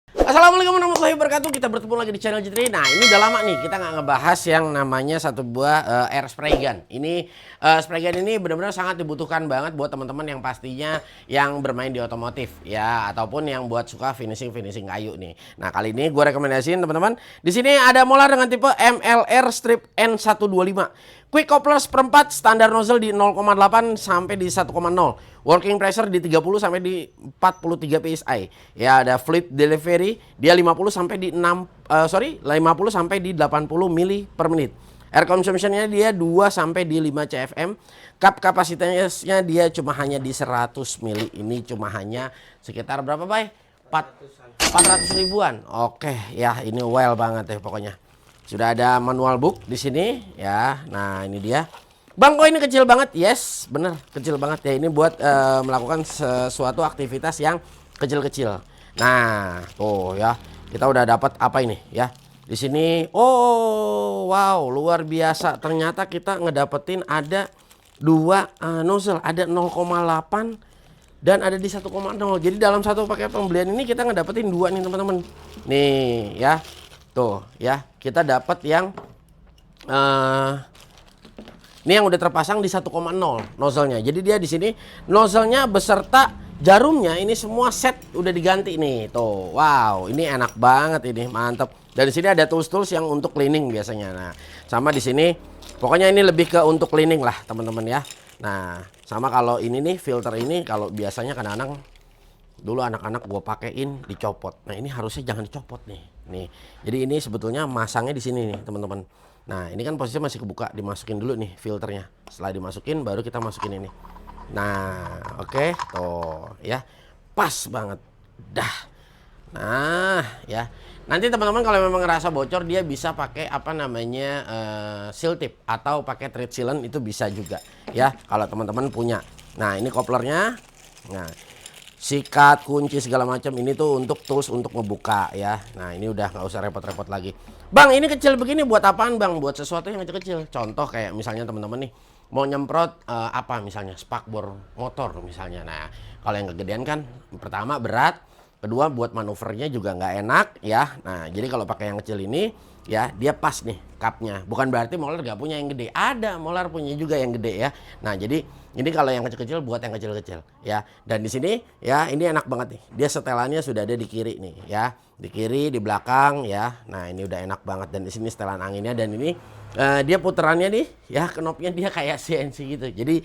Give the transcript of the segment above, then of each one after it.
Assalamualaikum warahmatullahi wabarakatuh. Kita bertemu lagi di channel Jitri. Nah, ini udah lama nih kita nggak ngebahas yang namanya satu buah air spray gun. Ini spray gun ini benar-benar sangat dibutuhkan banget buat teman-teman yang pastinya yang bermain di otomotif ya, ataupun yang buat suka finishing kayu nih. Nah, kali ini gue rekomendasiin teman-teman. Di sini ada molar dengan tipe MLR strip N125. Quick coupler seperempat, standar nozzle di 0,8 sampai di 1,0. Working pressure di 30 sampai di 43 PSI. Ya, ada fluid delivery dia 50 sampai di 50 sampai di 80 mili per menit. Air consumption-nya dia 2 sampai di 5 CFM. Cup kapasitasnya dia cuma hanya di 100 mili. Ini cuma hanya sekitar berapa, Bay? 400 ribuan. Oke, ya ini well banget ya pokoknya. Sudah ada manual book di sini ya. Nah, ini dia. Bang, kok ini kecil banget? Yes, bener kecil banget ya. Ini buat melakukan sesuatu aktivitas yang kecil-kecil. Nah, tuh ya. Kita udah dapat apa ini ya? Di sini, oh, wow, luar biasa. Ternyata kita ngedapetin ada dua nozzle, ada 0,8 dan ada di 1,0. Jadi dalam satu paket pembelian ini kita ngedapetin dua nih, teman-teman. Nih, ya. Tuh ya, kita dapat yang ini yang udah terpasang di 1,0 nozzle-nya. Jadi dia di sini nozzle-nya beserta jarumnya ini semua set udah diganti nih. Tuh, wow, ini enak banget ini, mantap. Dan di sini ada tools-tools yang untuk cleaning biasanya. Nah, sama di sini pokoknya ini lebih ke untuk cleaning lah, teman-teman ya. Nah, sama kalau ini nih filter ini kalau biasanya kadang-kadang dulu anak-anak gue pakein dicopot. Nah, ini harusnya jangan dicopot nih. Nih. Jadi ini sebetulnya masangnya di sini nih, teman-teman. Nah, ini kan posisinya masih kebuka, dimasukin dulu nih filternya. Setelah dimasukin baru kita masukin ini. Nah, oke, tuh ya. Pas banget. Dah. Nah, ya. Nanti teman-teman kalau memang ngerasa bocor dia bisa pakai apa namanya seal tip atau pakai thread sealant itu bisa juga ya kalau teman-teman punya. Nah, ini koplernya. Nah, sikat, kunci segala macam ini tuh untuk tools untuk ngebuka ya. Nah, ini udah nggak usah repot-repot lagi. Bang, ini kecil begini buat apaan, Bang? Buat sesuatu yang kecil-kecil. Contoh kayak misalnya teman-teman nih mau nyemprot apa misalnya spakbor motor misalnya. Nah, kalau yang kegedean kan pertama berat, kedua buat manuvernya juga nggak enak ya. Nah, jadi kalau pakai yang kecil ini ya dia pas nih cupnya. Bukan berarti molar nggak punya yang gede. Ada molar punya juga yang gede ya. Nah, jadi ini kalau yang kecil-kecil buat yang kecil-kecil ya. Dan di sini ya ini enak banget nih. Dia setelannya sudah ada di kiri nih ya. Di kiri, di belakang ya. Nah, ini udah enak banget dan di sini setelan anginnya dan ini dia puterannya nih ya, knopnya dia kayak CNC gitu. Jadi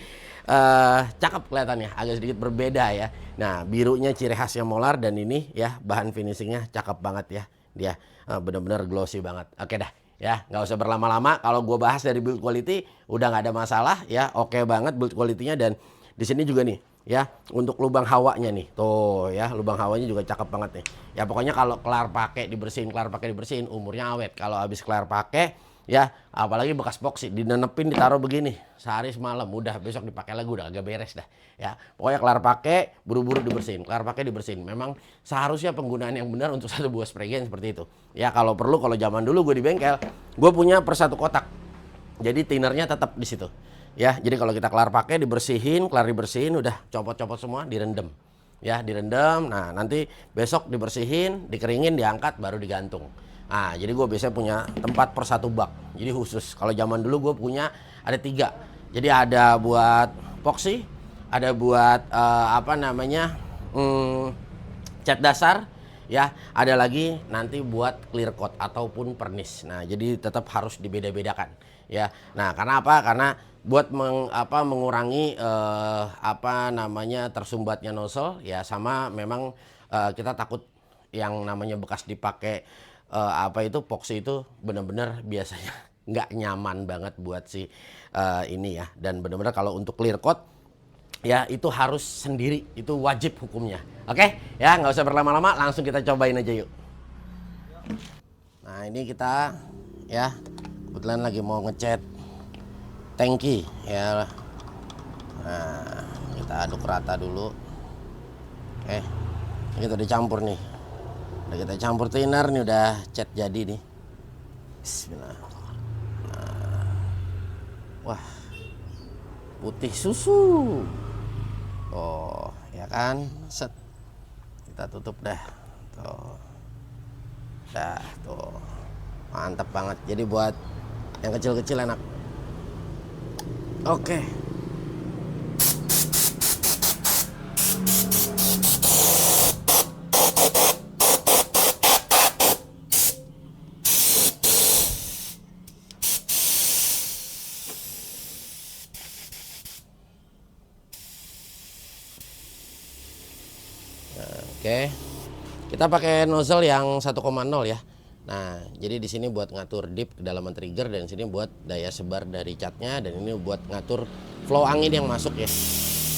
cakep kelihatannya, agak sedikit berbeda ya. Nah, birunya ciri khasnya molar dan ini ya bahan finishingnya cakep banget ya. Dia bener-bener glossy banget. Oke dah. Ya, nggak usah berlama-lama. Kalau gue bahas dari build quality udah nggak ada masalah ya, oke banget build quality-nya. Dan di sini juga nih ya untuk lubang hawanya nih, tuh ya lubang hawanya juga cakep banget nih. Ya pokoknya kalau kelar pakai dibersihin, umurnya awet. Kalau habis kelar pakai ya, apalagi bekas box sih dinenepin ditaruh begini sehari semalam udah besok dipakai lagi udah agak beres dah ya. Pokoknya kelar pakai buru-buru dibersihin, kelar pakai dibersihin. Memang seharusnya penggunaan yang benar untuk satu buah spray gun seperti itu ya. Kalau perlu, kalau zaman dulu gue di bengkel gue punya per satu kotak, jadi tinernya tetap di situ ya. Jadi kalau kita kelar pakai dibersihin, kelar dibersihin udah copot-copot semua, direndam ya, direndam. Nah, nanti besok dibersihin, dikeringin, diangkat baru digantung. Nah, jadi gue biasanya punya tempat per satu bak. Jadi khusus. Kalau zaman dulu gue punya ada 3. Jadi ada buat epoxy, ada buat apa namanya cat dasar, ya. Ada lagi nanti buat clear coat ataupun pernis. Nah, jadi tetap harus dibeda-bedakan, ya. Nah, karena apa? Karena buat mengurangi apa namanya tersumbatnya nozzle, ya. Sama memang kita takut yang namanya bekas dipakai apa itu epoxy itu benar-benar biasanya nggak nyaman banget buat si ini ya. Dan benar-benar kalau untuk clear coat ya itu harus sendiri, itu wajib hukumnya. Oke ya, nggak usah berlama-lama, langsung kita cobain aja yuk. Nah, ini kita ya kebetulan lagi mau ngecat tangki ya. Nah, kita aduk rata dulu. Oke, ini kita dicampur nih. Udah kita campur thinner nih, udah cat jadi nih. Bismillah. Nah. Wah, putih susu. Oh, ya kan? Set. Kita tutup dah. Tuh. Nah, tuh. Mantap banget. Jadi buat yang kecil-kecil enak. Oke. Oke. Kita pakai nozzle yang 1,0 ya. Nah, jadi di sini buat ngatur dip kedalaman trigger, dan sini buat daya sebar dari catnya, dan ini buat ngatur flow angin yang masuk ya.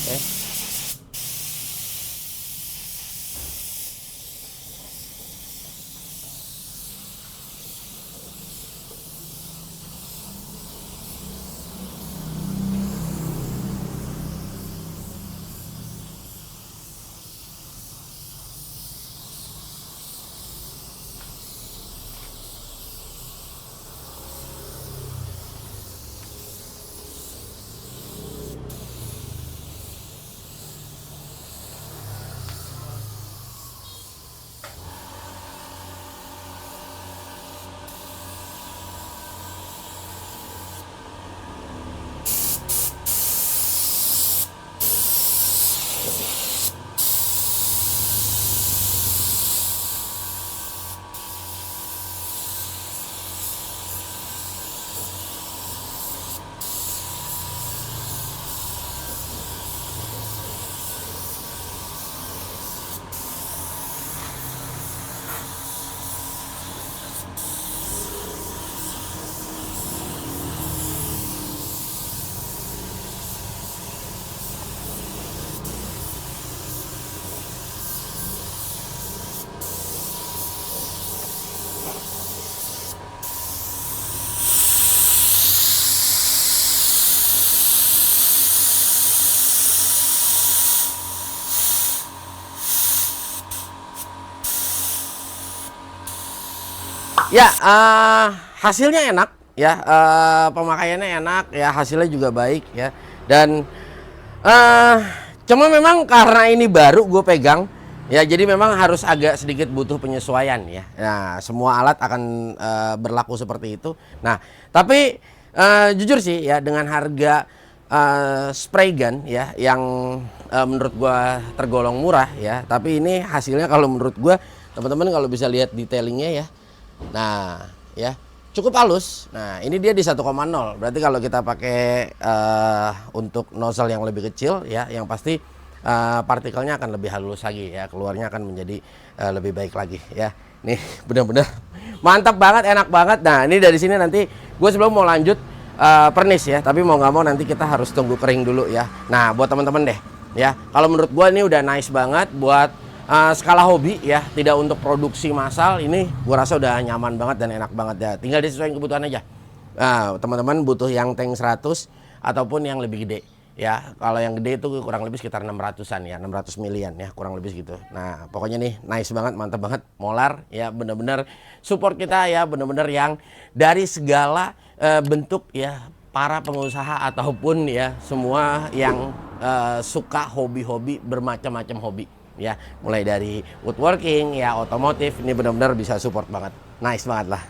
Oke. Ya, hasilnya enak ya, pemakaiannya enak ya, hasilnya juga baik ya. Dan cuma memang karena ini baru gue pegang ya, jadi memang harus agak sedikit butuh penyesuaian ya. Nah, semua alat akan berlaku seperti itu. Nah, tapi jujur sih ya, dengan harga spray gun ya yang menurut gue tergolong murah ya, tapi ini hasilnya kalau menurut gue, teman-teman kalau bisa lihat detailingnya ya. Nah, ya cukup halus. Nah, ini dia di 1,0. Berarti kalau kita pakai untuk nozzle yang lebih kecil ya, yang pasti partikelnya akan lebih halus lagi ya, keluarnya akan menjadi lebih baik lagi ya. Nih benar-benar mantap banget, enak banget. Nah, ini dari sini nanti gue sebelum mau lanjut pernis ya, tapi mau nggak mau nanti kita harus tunggu kering dulu ya. Nah, buat teman-teman deh ya, kalau menurut gue ini udah nice banget buat skala hobi ya, tidak untuk produksi massal. Ini gua rasa udah nyaman banget dan enak banget ya, tinggal disesuaikan kebutuhan aja. Nah, teman-teman butuh yang tank 100 ataupun yang lebih gede ya. Kalau yang gede itu kurang lebih sekitar 600-an ya, 600 milian ya, kurang lebih gitu. Nah, pokoknya nih nice banget, mantap banget, Molar ya, bener-bener support kita ya, bener-bener yang dari segala bentuk ya, para pengusaha ataupun ya semua yang suka hobi-hobi, bermacam-macam hobi ya, mulai dari woodworking ya, otomotif, ini benar-benar bisa support banget, nice banget lah.